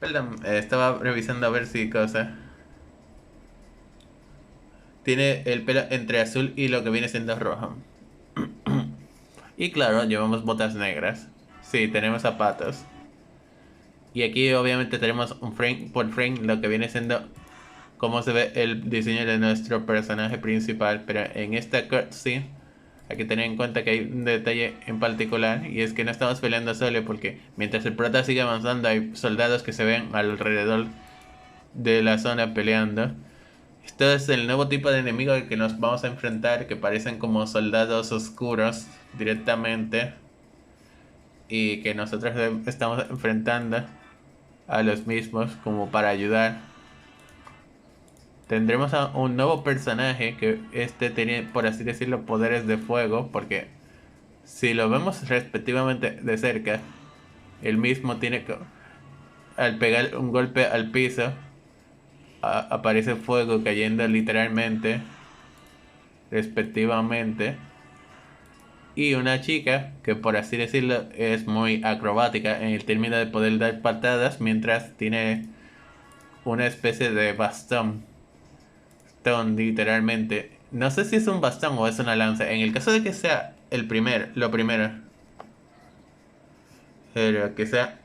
Perdón, estaba revisando a ver si cosa. Tiene el pelo entre azul y lo que viene siendo rojo. Y claro, llevamos botas negras. Sí, tenemos zapatos. Y aquí obviamente tenemos un frame por frame lo que viene siendo cómo se ve el diseño de nuestro personaje principal. Pero en esta cutscene hay que tener en cuenta que hay un detalle en particular y es que no estamos peleando solo porque mientras el prota sigue avanzando hay soldados que se ven alrededor de la zona peleando. Esto es el nuevo tipo de enemigo al que nos vamos a enfrentar, que parecen como soldados oscuros directamente y que nosotros estamos enfrentando a los mismos como para ayudar. Tendremos a un nuevo personaje que este tiene, por así decirlo, poderes de fuego, porque si lo vemos respectivamente de cerca, el mismo tiene que, al pegar un golpe al piso, aparece fuego cayendo literalmente, respectivamente. Y una chica que por así decirlo es muy acrobática en el término de poder dar patadas mientras tiene una especie de bastón. Literalmente. No sé si es un bastón o es una lanza. En el caso de que sea lo primero, pero que sea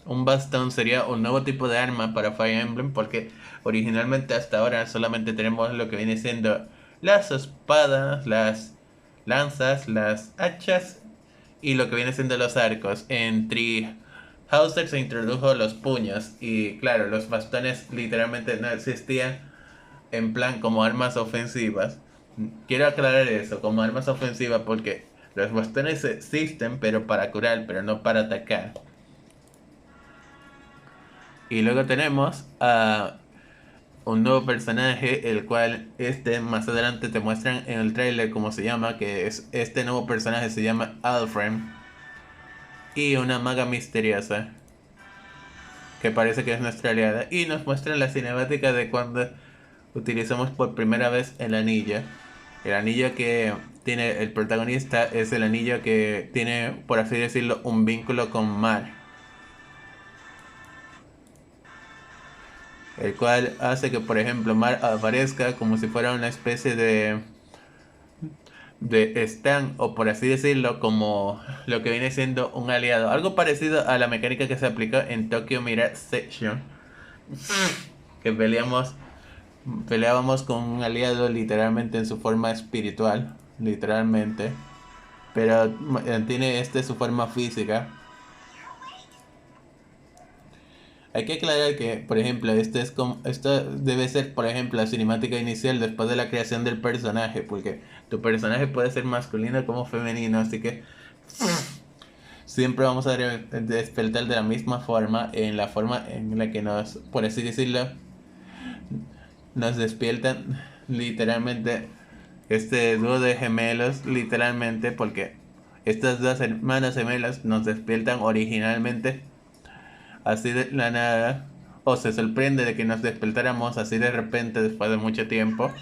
un bastón sería un nuevo tipo de arma para Fire Emblem porque originalmente hasta ahora solamente tenemos lo que viene siendo las espadas, las lanzas, las hachas y lo que viene siendo los arcos. En Tree Hauser se introdujo los puños y claro, los bastones literalmente no existían en plan como armas ofensivas. Quiero aclarar eso, como armas ofensivas porque los bastones existen pero para curar, pero no para atacar. Y luego tenemos a un nuevo personaje, el cual más adelante te muestran en el trailer cómo se llama, que es este nuevo personaje se llama Alfred y una maga misteriosa que parece que es nuestra aliada y nos muestran la cinemática de cuando utilizamos por primera vez el anillo. El anillo que tiene el protagonista es el anillo que tiene, por así decirlo, un vínculo con Mar, el cual hace que, por ejemplo, Mar aparezca como si fuera una especie de Stan, o por así decirlo, como lo que viene siendo un aliado. Algo parecido a la mecánica que se aplicó en Tokyo Mirage Session, que peleábamos con un aliado literalmente en su forma espiritual, literalmente, pero tiene su forma física. Hay que aclarar que, por ejemplo, esto debe ser, por ejemplo, la cinemática inicial después de la creación del personaje, porque tu personaje puede ser masculino como femenino, así que siempre vamos a despertar de la misma forma, en la forma en la que nos, por así decirlo, nos despiertan literalmente este dúo de gemelos, literalmente, porque estas dos hermanas gemelas nos despiertan originalmente así de la nada, o se sorprende de que nos despertáramos así de repente después de mucho tiempo,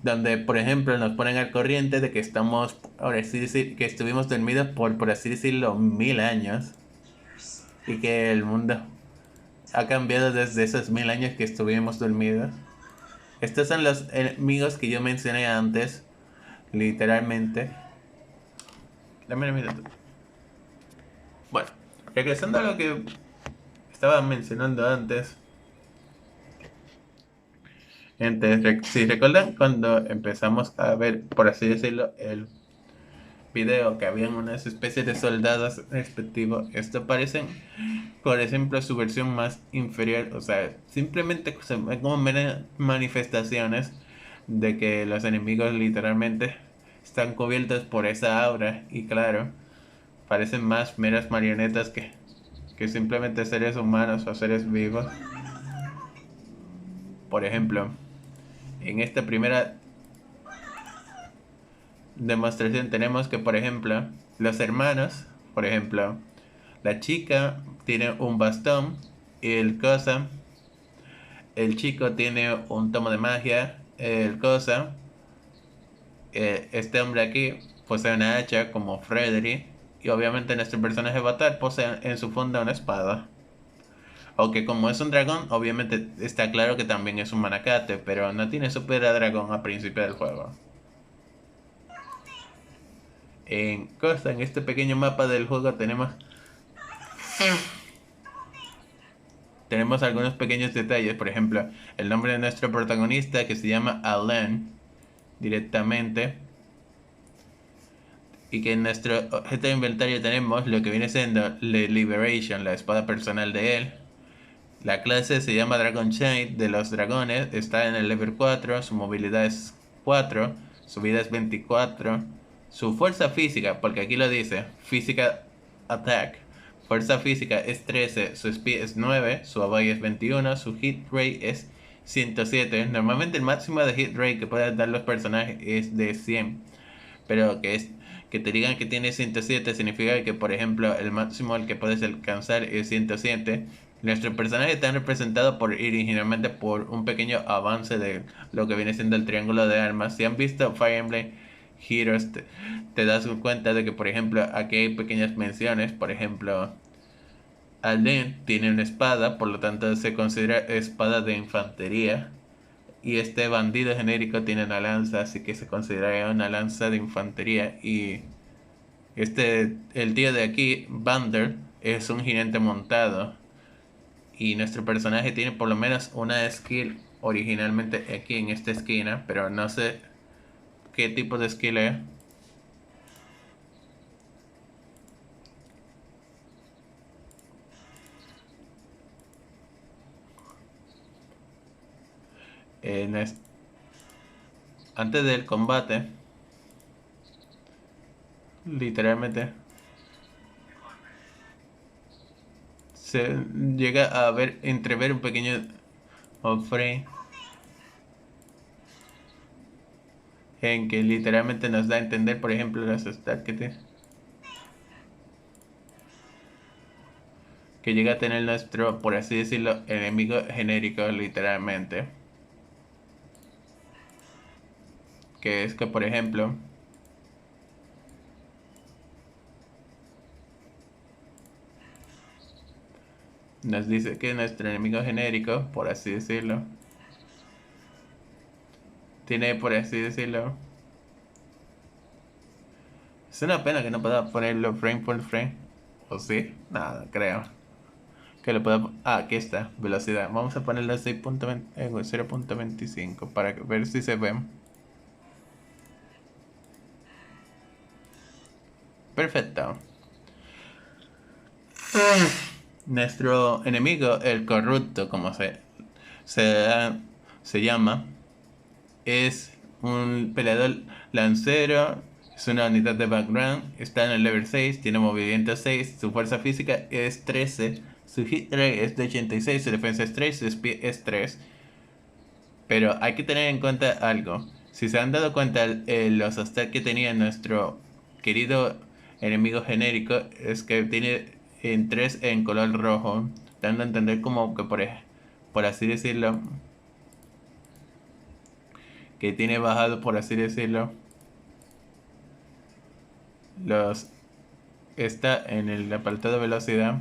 donde por ejemplo nos ponen al corriente de que estamos, ahora sí decir, que estuvimos dormidos por así decirlo, 1000 años, y que el mundo ha cambiado desde esos 1000 años que estuvimos dormidos. Estos son los enemigos que yo mencioné antes, literalmente. Dame un minuto. Bueno, regresando a lo que estaba mencionando antes. Entonces, si recuerdan cuando empezamos a ver, por así decirlo, el video que habían unas especies de soldados respectivos, esto parecen, por ejemplo, su versión más inferior, o sea, simplemente se ven como meras manifestaciones de que los enemigos literalmente están cubiertos por esa aura y claro, parecen más meras marionetas que simplemente seres humanos o seres vivos. Por ejemplo, en esta primera demostración tenemos que, por ejemplo, los hermanos, por ejemplo, la chica tiene un bastón y el chico tiene un tomo de magia, este hombre aquí posee una hacha como Frederick Y obviamente nuestro personaje avatar posee en su funda una espada. Aunque como es un dragón, obviamente está claro que también es un manacate, pero no tiene super dragón a principio del juego. En este pequeño mapa del juego tenemos algunos pequeños detalles. Por ejemplo, el nombre de nuestro protagonista, que se llama Alain directamente, y que en nuestro objeto de inventario tenemos lo que viene siendo The Liberation, la espada personal de él. La clase se llama Dragon Chain de los dragones, está en el level 4, su movilidad es 4, su vida es 24, su fuerza física, porque aquí lo dice, física attack, fuerza física es 13, su speed es 9, su avoid es 21, su hit rate es 107. Normalmente el máximo de hit rate que pueden dar los personajes es de 100, pero que te digan que tiene 107 significa que, por ejemplo, el máximo al que puedes alcanzar es 107. Nuestro personaje está representado originalmente por un pequeño avance de lo que viene siendo el triángulo de armas. Si han visto Fire Emblem Heroes, te das cuenta de que, por ejemplo, aquí hay pequeñas menciones. Por ejemplo, Alden tiene una espada, por lo tanto se considera espada de infantería. Y este bandido genérico tiene una lanza, así que se considera una lanza de infantería. Y el tío de aquí, Vander, es un jinete montado. Y nuestro personaje tiene por lo menos una skill originalmente aquí en esta esquina, pero no sé qué tipo de skill es. En es- Antes del combate, literalmente se llega a entrever un pequeño frame en que literalmente nos da a entender, por ejemplo, las stats que llega a tener nuestro, por así decirlo, enemigo genérico, literalmente. Que es que, por ejemplo, nos dice que nuestro enemigo genérico, por así decirlo, tiene, por así decirlo, es una pena que no pueda ponerlo frame por frame. ¿O sí? Nada, creo. Que lo pueda. Ah, aquí está, velocidad. Vamos a ponerlo a 0.25 para ver si se ve. Perfecto. Nuestro enemigo, el corrupto, como se, se llama, es un peleador lancero. Es una unidad de background. Está en el level 6. Tiene movimiento 6. Su fuerza física es 13. Su hit rate es de 86. Su defensa es 3. Su speed es 3. Pero hay que tener en cuenta algo. Si se han dado cuenta, los stats que tenía nuestro querido enemigo genérico es que tiene en 3 en color rojo, dando a entender como que por así decirlo, que tiene bajado, por así decirlo, los está en el apartado de velocidad.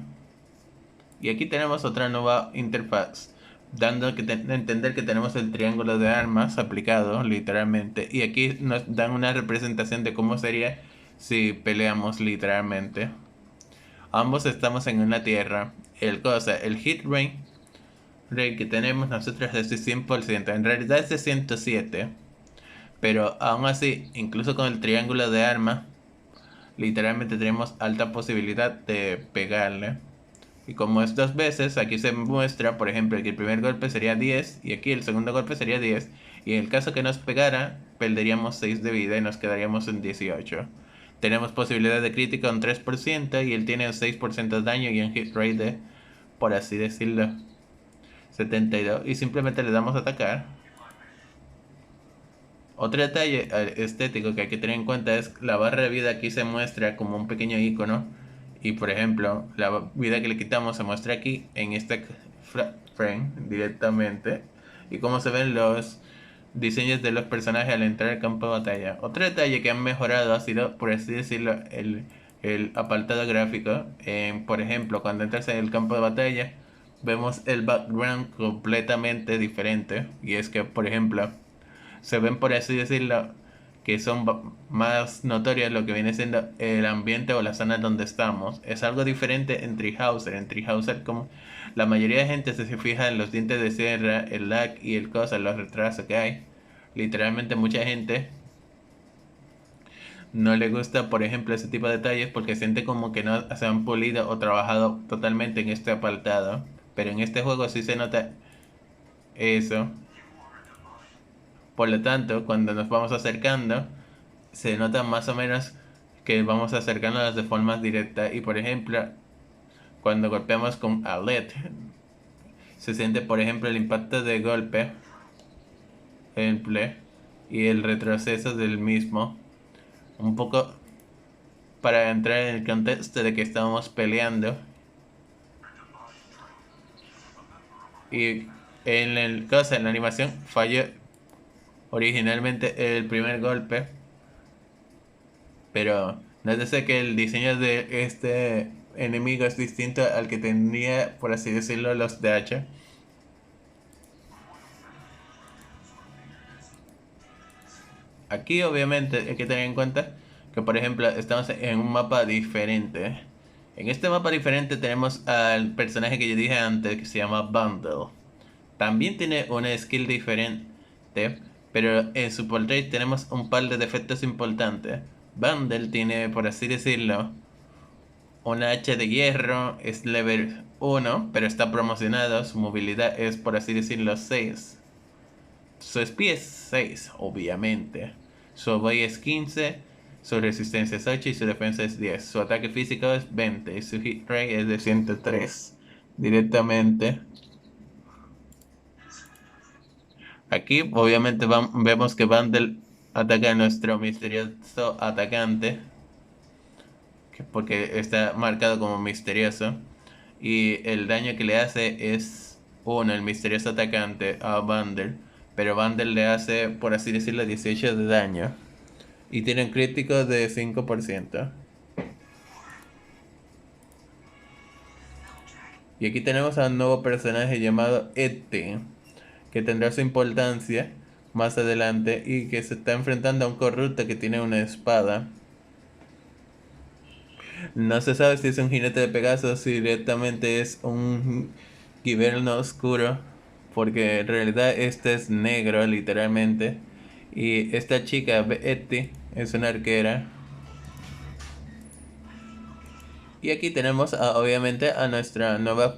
Y aquí tenemos otra nueva interfaz, dando a entender que tenemos el triángulo de armas aplicado literalmente. Y aquí nos dan una representación de cómo sería si peleamos literalmente. Ambos estamos en una tierra. El hit rate que tenemos nosotros es de 100%. En realidad es de 107. Pero aún así, incluso con el triángulo de armas, literalmente tenemos alta posibilidad de pegarle. Y como es dos veces, aquí se muestra, por ejemplo, que el primer golpe sería 10 y aquí el segundo golpe sería 10. Y en el caso que nos pegara, perderíamos 6 de vida y nos quedaríamos en 18. Tenemos posibilidad de crítica un 3% y él tiene un 6% de daño y un hit rate de, por así decirlo, 72. Y simplemente le damos a atacar. Otro detalle estético que hay que tener en cuenta es la barra de vida aquí se muestra como un pequeño icono y por ejemplo la vida que le quitamos se muestra aquí en este frame directamente y cómo se ven los diseños de los personajes al entrar al campo de batalla. Otro detalle que han mejorado ha sido, por así decirlo, el apartado gráfico, por ejemplo, cuando entras en el campo de batalla, vemos el background completamente diferente. Y es que, por ejemplo, se ven, por así decirlo, que son más notorias lo que viene siendo el ambiente o la zona donde estamos. Es algo diferente en Treehouser. En Treehouser, como la mayoría de gente se fija en los dientes de sierra, el lag y el cosa, los retrasos que hay. Literalmente mucha gente no le gusta, por ejemplo, ese tipo de detalles porque siente como que no se han pulido o trabajado totalmente en este apartado. Pero en este juego sí se nota eso. Por lo tanto, cuando nos vamos acercando, se nota más o menos que vamos acercándonos de forma directa. Y por ejemplo, cuando golpeamos con Alet, se siente por ejemplo el impacto de golpe, ejemplo, y el retroceso del mismo. Un poco para entrar en el contexto de que estábamos peleando. Y en el cosa, en la animación falló originalmente el primer golpe. Pero nótese que el diseño de este enemigo es distinto al que tenía, por así decirlo, los de H. Aquí obviamente hay que tener en cuenta que, por ejemplo, estamos en un mapa diferente. En este mapa diferente tenemos al personaje que yo dije antes, que se llama Bundle. También tiene una skill diferente, pero en su portrait tenemos un par de defectos importantes. Bundle tiene, por así decirlo, una H de hierro, es level 1, pero está promocionado. Su movilidad es, por así decirlo, 6. Su speed es 6, obviamente. Su OBI es 15, su resistencia es 8 y su defensa es 10. Su ataque físico es 20 y su hit rate es de 103. Directamente. Aquí, obviamente, vemos que Vandal ataca a nuestro misterioso atacante, porque está marcado como misterioso. Y el daño que le hace es 1, el misterioso atacante, a Vandal. Pero Vandal le hace, por así decirlo, 18 de daño. Y tiene un crítico de 5%. Y aquí tenemos a un nuevo personaje llamado Ete, que tendrá su importancia más adelante y que se está enfrentando a un corrupto que tiene una espada. No se sabe si es un jinete de Pegaso, si directamente es un Giverno oscuro, porque en realidad este es negro literalmente. Y esta chica, Betty, es una arquera. Y aquí tenemos obviamente a nuestra nueva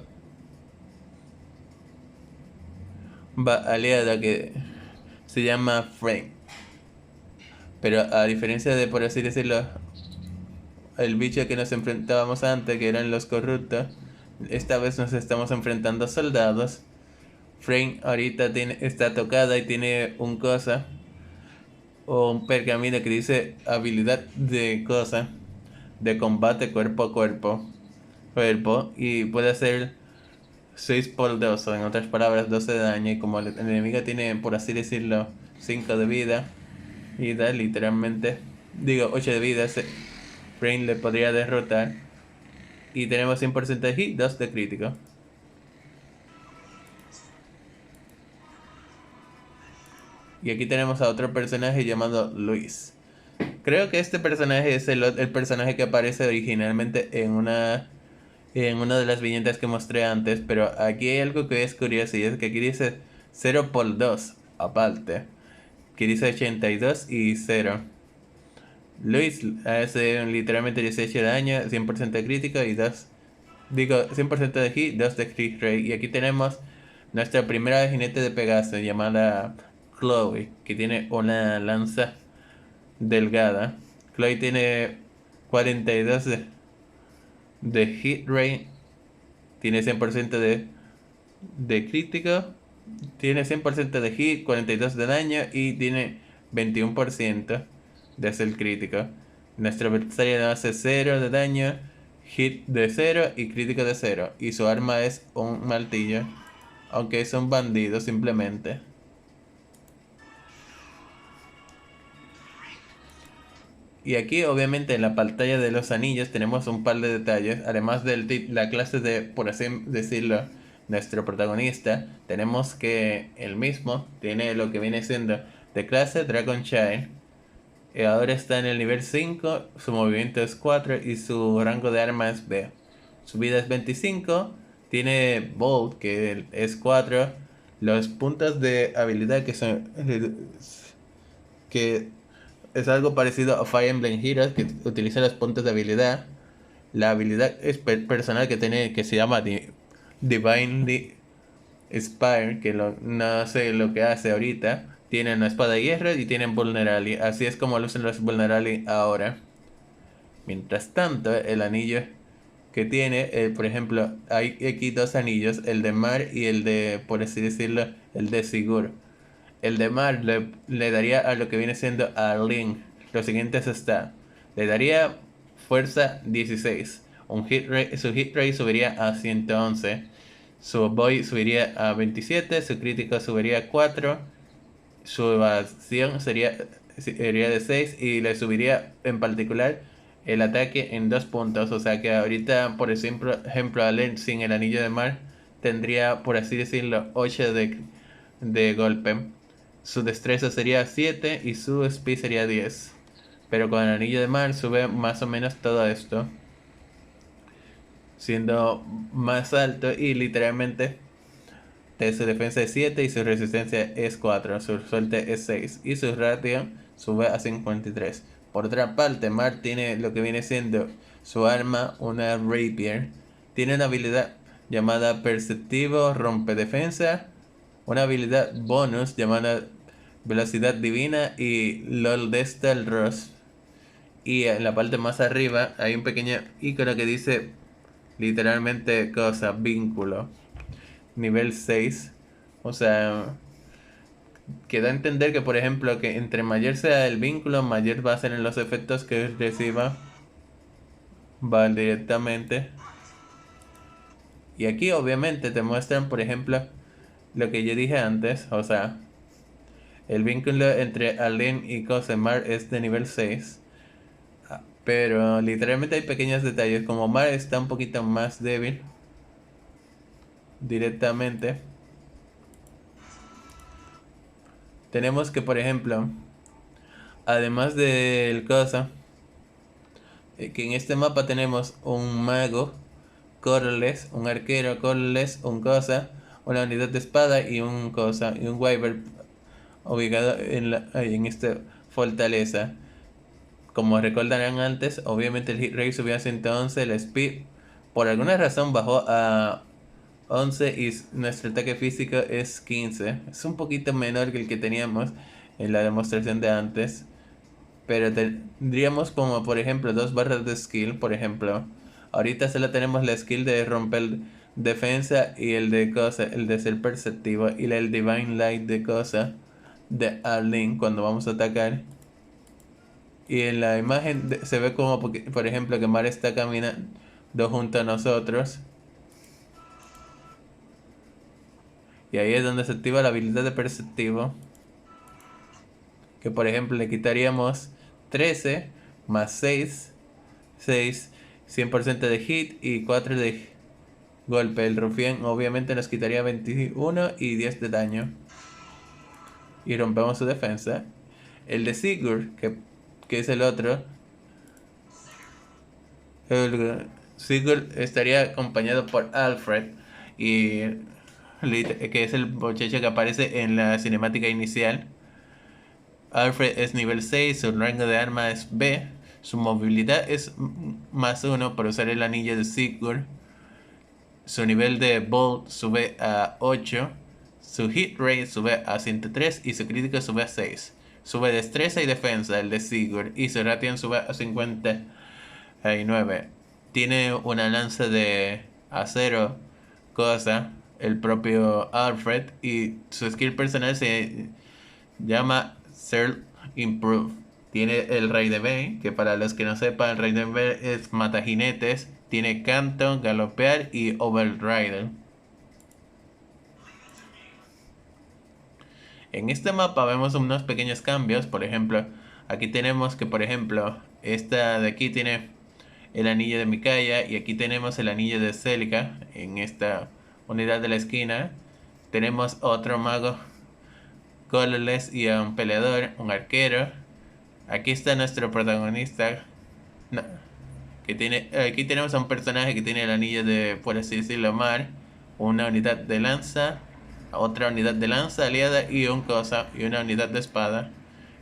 aliada que se llama Frame. Pero a diferencia de, por así decirlo, el bicho que nos enfrentábamos antes, que eran los corruptos, esta vez nos estamos enfrentando a soldados. Frame ahorita está tocada y tiene un cosa o un pergamino que dice habilidad de cosa de combate cuerpo a cuerpo y puede hacer 6 por 2 o en otras palabras 12 de daño. Y como el enemigo tiene, por así decirlo, 5 de vida y da literalmente, digo 8 de vida, Frame le podría derrotar. Y tenemos 100% de hit, 2 de crítico. Y aquí tenemos a otro personaje llamado Luis. Creo que este personaje es el personaje que aparece originalmente en una de las viñetas que mostré antes. Pero aquí hay algo que es curioso y es que aquí dice 0 por 2 aparte. Que dice 82 y 0. Luis hace literalmente 18 de daño, 100% de crítico y 2. Digo, 100% de hit, 2 de crit rate. Y aquí tenemos nuestra primera jinete de Pegaso llamada Chloe, que tiene una lanza delgada. Chloe tiene 42 de hit rate, tiene 100% de crítico, tiene 100% de hit, 42 de daño y tiene 21% de hacer crítico. Nuestro adversario hace 0 de daño, hit de 0 y crítico de 0. Y su arma es un martillo, aunque es un bandido simplemente. Y aquí obviamente en la pantalla de los anillos tenemos un par de detalles, además de la clase de, por así decirlo, nuestro protagonista, tenemos que él mismo tiene lo que viene siendo de clase Dragon Child. Ahora está en el nivel 5, su movimiento es 4 y su rango de arma es B. Su vida es 25, tiene Bolt que es 4, los puntos de habilidad que es algo parecido a Fire Emblem Heroes, que utiliza los puntos de habilidad. La habilidad personal que tiene, que se llama Divinely Spire, que no sé lo que hace ahorita. Tienen una espada de hierro y tienen Vulnerally. Así es como lucen los Vulnerally ahora. Mientras tanto, el anillo que tiene, por ejemplo, hay aquí dos anillos, el de Mar y el de, por así decirlo, el de Sigurd. El de Mar le daría a lo que viene siendo a Link. Los siguientes está. Le daría fuerza 16. Su hit rate subiría a 111. Su boy subiría a 27. Su crítico subiría a 4. Su evasión sería de 6. Y le subiría en particular el ataque en 2 puntos. O sea que ahorita, por ejemplo, Link sin el anillo de Mar tendría, por así decirlo, 8 de golpe. Su destreza sería 7 y su speed sería 10. Pero con el anillo de mar sube más o menos todo esto, siendo más alto y literalmente su defensa es 7 y su resistencia es 4, su suerte es 6 y su ratio sube a 53. Por otra parte, Mar tiene lo que viene siendo su arma, una rapier. Tiene una habilidad llamada Perceptivo Rompe Defensa, una habilidad bonus llamada Velocidad Divina y LOL Destal Rush. Y en la parte más arriba hay un pequeño icono que dice literalmente cosa, vínculo, nivel 6. O sea, que da a entender que, por ejemplo, que entre mayor sea el vínculo, mayor va a ser en los efectos que reciba. Va directamente. Y aquí obviamente te muestran, por ejemplo, lo que yo dije antes. O sea, el vínculo entre Alien y Cosemar es de nivel 6. Pero literalmente hay pequeños detalles. Como Mar está un poquito más débil directamente. Tenemos que, por ejemplo, además del cosa, que en este mapa tenemos un mago, Corles, un arquero, Corles, un cosa, una unidad de espada y un cosa, y un wyvern ubicado en esta fortaleza. Como recordarán antes, obviamente el hit rate subió a 111, el speed por alguna razón bajó a 11 y nuestro ataque físico es 15. Es un poquito menor que el que teníamos en la demostración de antes. Pero tendríamos como por ejemplo dos barras de skill, por ejemplo. Ahorita solo tenemos la skill de romper defensa y el de cosa, el de ser perceptivo y el divine light de cosa de Arlene cuando vamos a atacar. Y en la imagen se ve como por ejemplo que Mar está caminando junto a nosotros. Y ahí es donde se activa la habilidad de perceptivo. Que por ejemplo le quitaríamos 13 más 6 100% de hit y 4 de golpe. El rufián obviamente nos quitaría 21 y 10 de daño. Y rompemos su defensa. El de Sigurd, que es el otro. El Sigurd estaría acompañado por Alfred. Y que es el muchacho que aparece en la cinemática inicial. Alfred es nivel 6, su rango de arma es B, su movilidad es más 1 por usar el anillo de Sigurd, su nivel de Bolt sube a 8, su hit rate sube a 103 y su crítico sube a 6. Sube destreza y defensa el de Sigurd y su ratio sube a 59. Tiene una lanza de acero, cosa, el propio Alfred, y su skill personal se llama Self Improve. Tiene el Rey de B, que para los que no sepan, el Rey de B es mata jinetes. Tiene canto, galopear y overrider. En este mapa vemos unos pequeños cambios. Por ejemplo, aquí tenemos que, por ejemplo, Esta de aquí tiene el anillo de Micaiah y aquí tenemos el anillo de Celica en esta unidad de la esquina. Tenemos otro mago colorless y a un peleador, un arquero. Aquí está nuestro protagonista. No, que tiene, aquí tenemos a un personaje que tiene el anillo de, por así decirlo, mar, una unidad de lanza, otra unidad de lanza aliada y un cosa y una unidad de espada.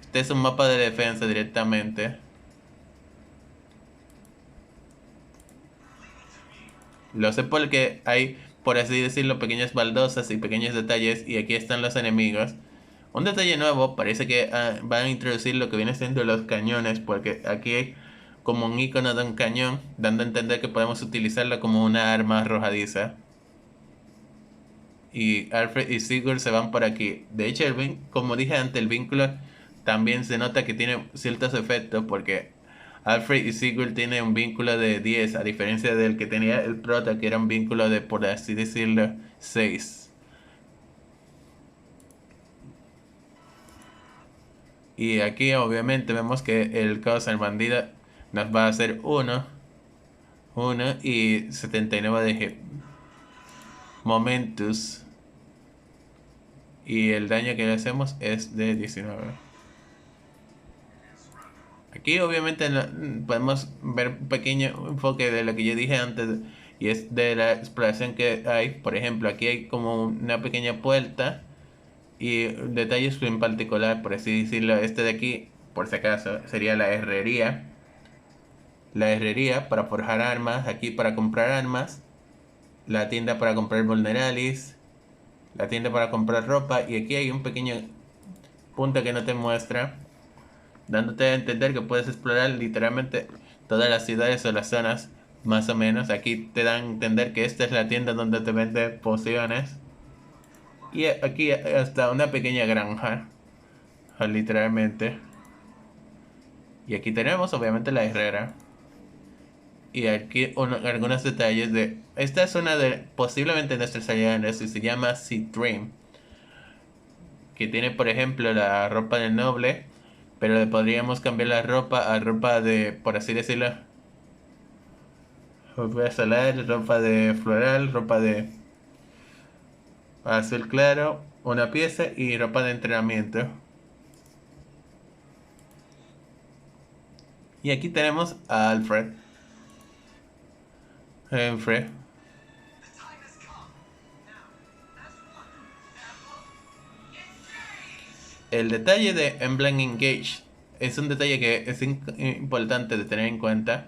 Este es un mapa de defensa directamente. Lo sé porque hay, por así decirlo, pequeñas baldosas y pequeños detalles y aquí están los enemigos. Un detalle nuevo, parece que van a introducir lo que viene siendo los cañones, porque aquí hay como un icono de un cañón, dando a entender que podemos utilizarlo como una arma arrojadiza. Y Alfred y Sigurd se van por aquí. De hecho, como dije antes, el vínculo también se nota que tiene ciertos efectos, porque Alfred y Sigurd tienen un vínculo de 10, a diferencia del que tenía el prota, que era un vínculo de, por así decirlo, 6. Y aquí obviamente vemos que el caos al bandido nos va a hacer 1 y 79 de momentos. Y el daño que le hacemos es de 19. Aquí obviamente podemos ver un pequeño enfoque de lo que yo dije antes y es de la exploración que hay. Por ejemplo, aquí hay como una pequeña puerta y detalles en particular, por así decirlo, este de aquí, por si acaso, sería la herrería. La herrería para forjar armas, aquí para comprar armas, la tienda para comprar vulneralis, la tienda para comprar ropa y aquí hay un pequeño punto que no te muestra, dándote a entender que puedes explorar literalmente todas las ciudades o las zonas, más o menos. Aquí te dan a entender que esta es la tienda donde te venden pociones. Y aquí hasta una pequeña granja, literalmente. Y aquí tenemos obviamente la herrera. Y aquí algunos detalles de... Esta es una de posiblemente nuestras aliadas y se llama Sea Dream. Que tiene por ejemplo la ropa del noble. Pero le podríamos cambiar la ropa a ropa de, por así decirlo, ropa solar, ropa de floral, ropa de azul claro, una pieza y ropa de entrenamiento. Y aquí tenemos a Alfred. Alfred. El detalle de Emblem Engage es un detalle que es importante de tener en cuenta.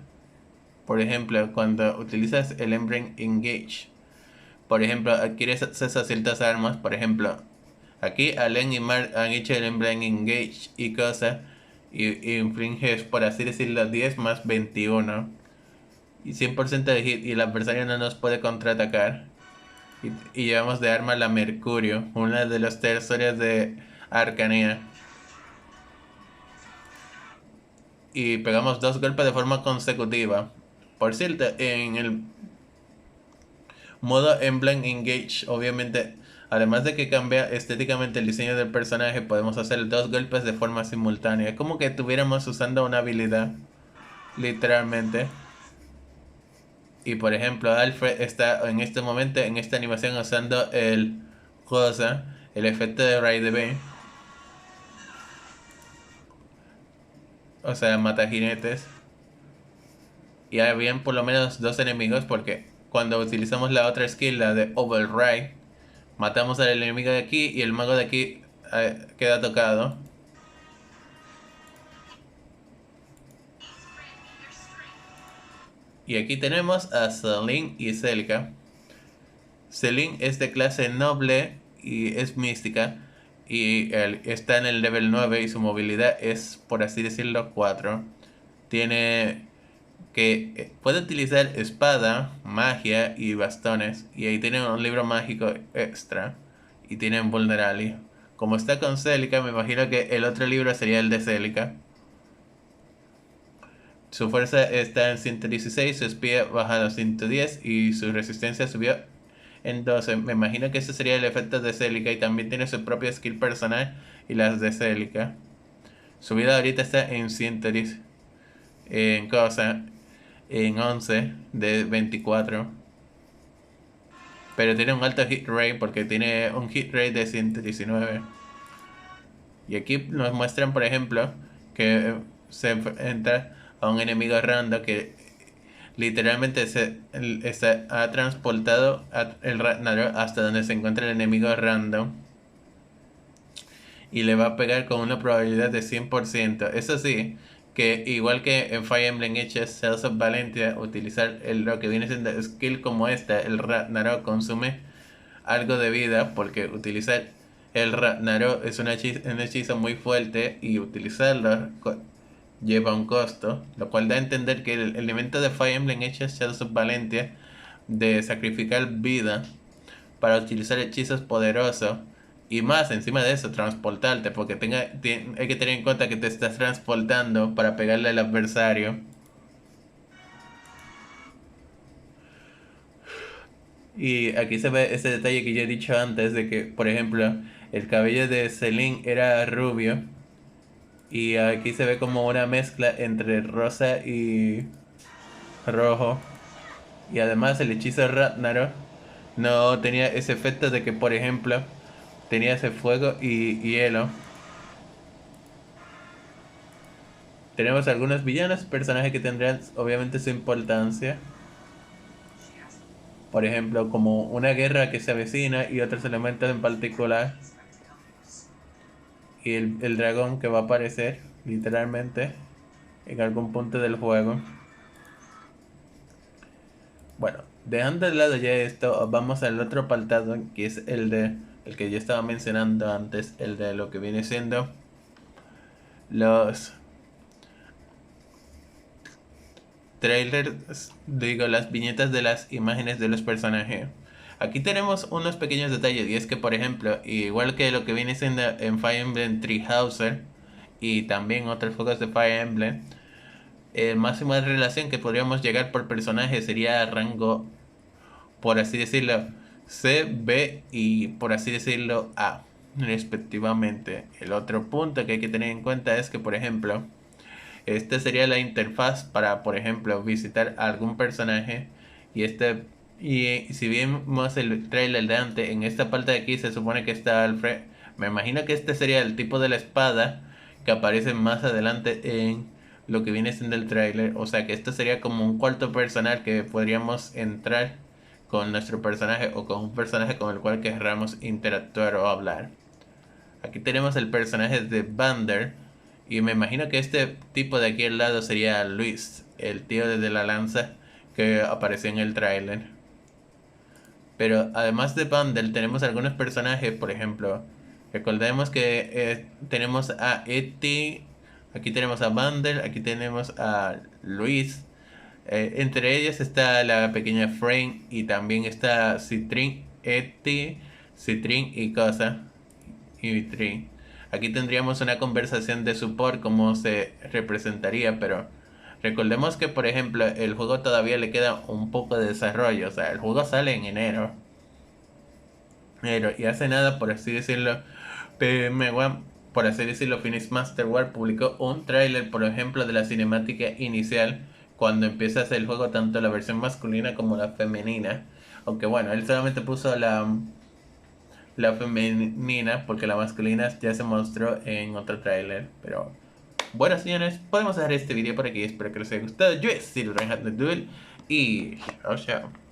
Por ejemplo, cuando utilizas el Emblem Engage, por ejemplo, adquieres acceso a ciertas armas. Por ejemplo, aquí Allen y Mark han hecho el Emblem Engage y cosas. Y infringes, por así decirlo, 10 más 21. Y 100% de hit. Y el adversario no nos puede contraatacar. Y llevamos de arma la Mercurio, una de las tesoras de Arcanía. Y pegamos 2 golpes de forma consecutiva. Por cierto, en el modo Emblem Engage, obviamente, además de que cambia estéticamente el diseño del personaje, podemos hacer 2 golpes de forma simultánea. Es como que estuviéramos usando una habilidad, literalmente. Y por ejemplo, Alfred está en este momento, en esta animación, usando el cosa, el efecto de Ride the Bane. O sea, mata jinetes. Y habían por lo menos 2 enemigos porque cuando utilizamos la otra skill, la de Override, matamos al enemigo de aquí y el mago de aquí queda tocado. Y aquí tenemos a Selene y Celica. Selene es de clase noble y es mística. Y está en el level 9 y su movilidad es, por así decirlo, 4. Tiene que puede utilizar espada, magia y bastones. Y ahí tiene un libro mágico extra. Y tiene un Vulnerali. Como está con Celica, me imagino que el otro libro sería el de Celica. Su fuerza está en 116, su espía baja a 110 y su resistencia subió en 12. Me imagino que ese sería el efecto de Celica y también tiene su propia skill personal y las de Celica. Su vida ahorita está en 110. en cosa, en 11 de 24. Pero tiene un alto hit rate porque tiene un hit rate de 119. Y aquí nos muestran, por ejemplo, que se enfrenta a un enemigo random que literalmente ha transportado el Ragnarok hasta donde se encuentra el enemigo random. Y le va a pegar con una probabilidad de 100%. Eso sí, que igual que en Fire Emblem Heroes Cells of Valentia, utilizar lo que viene siendo skill como esta, el Ragnarok, consume algo de vida, porque utilizar el Ragnarok es un hechizo muy fuerte y utilizarlo lleva un costo, lo cual da a entender que el elemento de Fire Emblem Heroes Cells of Valentia de sacrificar vida para utilizar hechizos poderosos y más encima de eso transportarte, porque hay que tener en cuenta que te estás transportando para pegarle al adversario. Y aquí se ve ese detalle que ya he dicho antes de que, por ejemplo, el cabello de Celine era rubio y aquí se ve como una mezcla entre rosa y rojo. Y además el hechizo Ragnarok no tenía ese efecto de que, por ejemplo, tenía ese fuego y hielo. Tenemos algunos villanos, personajes que tendrán obviamente su importancia. Por ejemplo, como una guerra que se avecina y otros elementos en particular. Y el dragón que va a aparecer, literalmente, en algún punto del juego. Bueno, dejando de lado ya esto, vamos al otro apartado, que es el que yo estaba mencionando antes, el de lo que viene siendo los trailers, digo, las viñetas de las imágenes de los personajes. Aquí tenemos unos pequeños detalles, y es que, por ejemplo, igual que lo que viene siendo en Fire Emblem Three Houses y también otros juegos de Fire Emblem, el máximo de relación que podríamos llegar por personaje sería rango, por así decirlo, C, B y por así decirlo A, respectivamente. El otro punto que hay que tener en cuenta es que, por ejemplo, esta sería la interfaz para, por ejemplo, visitar a algún personaje. Y si vemos el trailer de antes, en esta parte de aquí se supone que está Alfred. Me imagino que este sería el tipo de la espada que aparece más adelante en lo que viene siendo el trailer. O sea que esto sería como un cuarto personal que podríamos entrar con nuestro personaje o con un personaje con el cual querramos interactuar o hablar. Aquí tenemos el personaje de Vander. Y me imagino que este tipo de aquí al lado sería Luis, el tío de la lanza que apareció en el tráiler. Pero además de Vander tenemos algunos personajes, por ejemplo, recordemos que tenemos a Eti, aquí tenemos a Vander, aquí tenemos a Luis. Entre ellos está la pequeña Frame y también está Citrin, Eti, Citrin y Cosa y Trin. Aquí tendríamos una conversación de support como se representaría, pero recordemos que, por ejemplo, el juego todavía le queda un poco de desarrollo. O sea, el juego sale en enero. Y hace nada, por así decirlo, PM1, por así decirlo, Phoenix Masterworld publicó un tráiler, por ejemplo, de la cinemática inicial cuando empiezas el juego, tanto la versión masculina como la femenina. Aunque bueno, él solamente puso la femenina porque la masculina ya se mostró en otro tráiler. Pero bueno, señores, podemos dejar este video por aquí. Espero que les haya gustado. Yo he sido Reinhardt the Duel y chao chao.